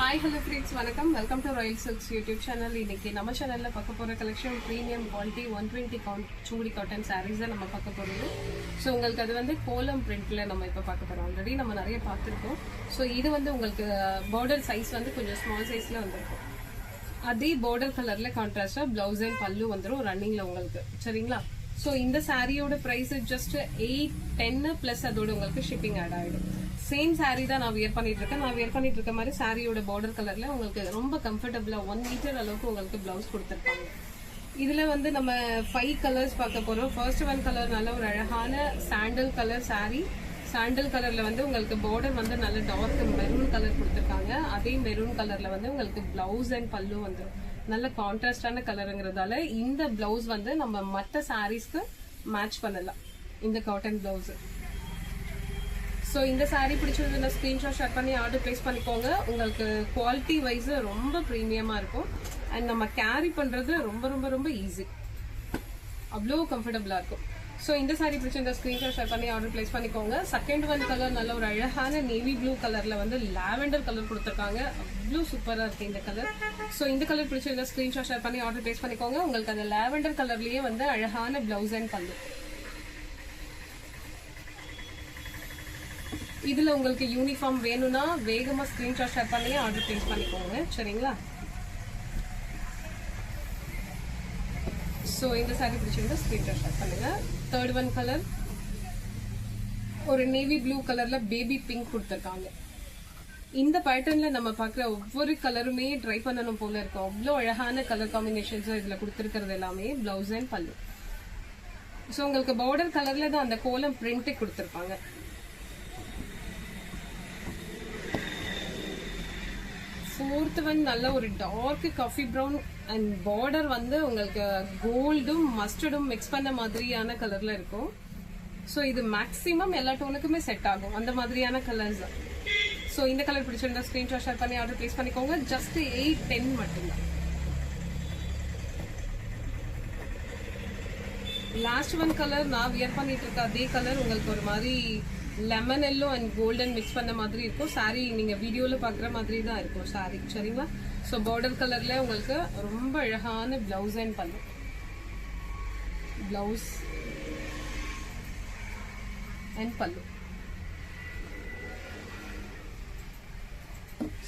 Hi, hello friends, welcome to Royal Silks YouTube channel. இன்னைக்கு நம்ம சேனல்ல பார்க்க போற கலெக்ஷன் பிரீமியம் குவாலிட்டி 120 கவுண்ட் சூடி காட்டன் sarees நம்ம பார்க்க போறோம். சோ உங்களுக்கு அது வந்து கோலம் பிரிண்ட்ல நம்ம இப்ப பார்க்க போறோம். ஆல்ரெடி நம்ம நிறைய பார்த்திருக்கோம். சோ இது வந்து உங்களுக்கு border சைஸ் வந்து கொஞ்சம் ஸ்மால் சைஸ்ல வந்திருக்கும். அதே border கலர்ல கான்ட்ராஸ்டா ப்ளவுஸ் அண்ட் பல்லு வந்துரும் ரன்னிங்ல உங்களுக்கு. சரிங்களா? சோ இந்த சாரியோட பிரைஸ் ஜஸ்ட் 810 பிளஸ் அதோட உங்களுக்கு ஷிப்பிங் ஆட் ஆயிடும். சேம் சாரி தான் நான் வியர் பண்ணிட்டு இருக்கேன். நான் வியர் பண்ணிட்டு இருக்க மாதிரி சாரியோட பார்டர் கலர்ல உங்களுக்கு ரொம்ப கம்ஃபர்டபுளா 1 மீட்டர் அளவுக்கு உங்களுக்கு பிளவுஸ் கொடுத்துருப்பாங்க. இதுல வந்து நம்ம 5 கலர்ஸ் பார்க்க போறோம். ஃபர்ஸ்ட் ஒன் கலர் நல்ல ஒரு அழகான சாண்டல் கலர் சாரி. சாண்டல் கலர்ல வந்து உங்களுக்கு பார்டர் வந்து நல்ல டார்க் மெரூன் கலர் கொடுத்துருக்காங்க. அதே மெரூன் கலர்ல வந்து உங்களுக்கு பிளவுஸ் அண்ட் பல்லு வந்துடும். நல்ல கான்ட்ராஸ்டான கலருங்கிறதால இந்த பிளவுஸ் வந்து நம்ம மற்ற சாரீஸ்க்கு மேட்ச் பண்ணலாம். இந்த காட்டன் பிளவுஸ். ஸோ இந்த சாரீ பிடிச்சதுன்னா ஸ்க்ரீன்ஷாட் ஷேர் பண்ணி ஆர்டர் பிளேஸ் பண்ணிக்கோங்க. உங்களுக்கு குவாலிட்டி வைஸ் ரொம்ப ப்ரீமியமாக இருக்கும். அண்ட் நம்ம கேரி பண்ணுறது ரொம்ப ரொம்ப ரொம்ப ஈஸி. அவ்வளோ கம்ஃபர்டபுளாக இருக்கும். ஸோ இந்த சாரீ பிடிச்சிருந்த ஸ்க்ரீன்ஷாட் ஷேர் பண்ணி ஆர்டர் பிளேஸ் பண்ணிக்கோங்க. செகண்ட் ஒன் கலர் நல்ல ஒரு அழகான நேவி ப்ளூ கலரில் வந்து லாவெண்டர் கலர் கொடுத்துருக்காங்க. அவ்வளோ சூப்பராக இருக்குது இந்த கலர். ஸோ இந்த கலர் பிடிச்சிருந்த ஸ்க்ரீன்ஷாட் ஷேர் பண்ணி ஆர்டர் பிளேஸ் பண்ணிக்கோங்க. உங்களுக்கு அந்த லாவெண்டர் கலர்லேயே வந்து அழகான பிளவுஸ் அண்ட் பல்லு. இதுல உங்களுக்கு யூனிஃபார்ம் வேணும்னா வேகமா ஸ்கிரீன்ஷாட் ஷேர் பண்ணி ஆர்டர் பிளேஸ் பண்ணிக்கோங்க. சரிங்களா? சோ இந்த சாரி பிடிச்சிருந்தா ஸ்கிரீன்ஷாட் ஷேர் பண்ணுங்க. தேர்ட் ஒன் கலர் ஒரு நேவி ப்ளூ கலர்ல பேபி பிங்க் கொடுத்துருக்காங்க. இந்த பேட்டர்ன்ல நம்ம பாக்குற ஒவ்வொரு கலருமே ட்ரை பண்ணணும் போல இருக்கும். அவ்வளோ அழகான கலர் காம்பினேஷன்ஸ் இதுல கொடுத்துருக்கிறது எல்லாமே பிளவுஸ் அண்ட் பல்லு. ஸோ உங்களுக்கு பார்டர் கலர்ல தான் அந்த கோலம் பிரிண்ட் கொடுத்துருப்பாங்க. ஃபோர்த் ஒன் நல்ல ஒரு dark coffee brown and border வந்து உங்களுக்கு கோல்டும் மஸ்டர்டும் மிக்ஸ் பண்ண மாதிரியான கலர்ல இருக்கும். ஸோ இது மேக்ஸிமம் எல்லா டோனுக்குமே செட் ஆகும் அந்த மாதிரியான கலர்ஸ் தான். ஸோ இந்த கலர் பிடிச்சிருந்தா ஸ்கிரீன்ஷாட் ஷேர் பண்ணி ஆர்டர் பிளேஸ் பண்ணிக்கோங்க. ஜஸ்ட் 810 மட்டும்தான். லாஸ்ட் ஒன் கலர் நான் வியர் பண்ணிட்டு இருக்க அதே கலர் உங்களுக்கு ஒரு மாதிரி lemon yellow and golden mix பண்ண மாதிரி இருக்கும். சாரி நீங்க வீடியோல பாக்குற மாதிரி தான் இருக்கும் சாரி. சரிங்களா? ஸோ பார்டர் கலர்ல உங்களுக்கு ரொம்ப அழகான பிளவுஸ் அண்ட் பல்லு. பிளவுஸ் அண்ட் பல்லு.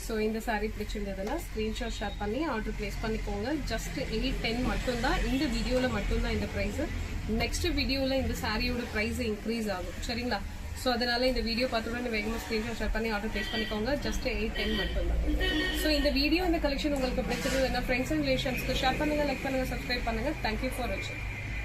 ஸோ இந்த சாரி பிடிச்சிருந்ததுன்னா ஸ்கிரீன்ஷாட் ஷேர் பண்ணி ஆர்டர் பிளேஸ் பண்ணிக்கோங்க. ஜஸ்ட் 810 மட்டும்தான். இந்த வீடியோல மட்டும்தான் இந்த ப்ரைஸ். நெக்ஸ்ட் வீடியோல இந்த சாரியோட ப்ரைஸ் இன்க்ரீஸ் ஆகும். சரிங்களா? ஸோ அதனால இந்த வீடியோ பார்த்துட்டு வேகமாக ஸ்க்ரீன்ஷாட் ஷேர் பண்ணி ஆர்டர் பிளேஸ் பண்ணிக்கோங்க. ஜஸ்ட் 810 மட்டும்தான். ஸோ இந்த வீடியோ இந்த கலெக்ஷன் உங்களுக்கு பிடிச்சது என்ன ஃப்ரெண்ட்ஸ் அண்ட் ரிலேஷன்ஸ்க்கு ஷேர் பண்ணுங்க, லைக் பண்ணுங்க, சப்ஸ்கிரைப் பண்ணுங்க. தேங்க்யூ ஃபார் வாட்சிங்.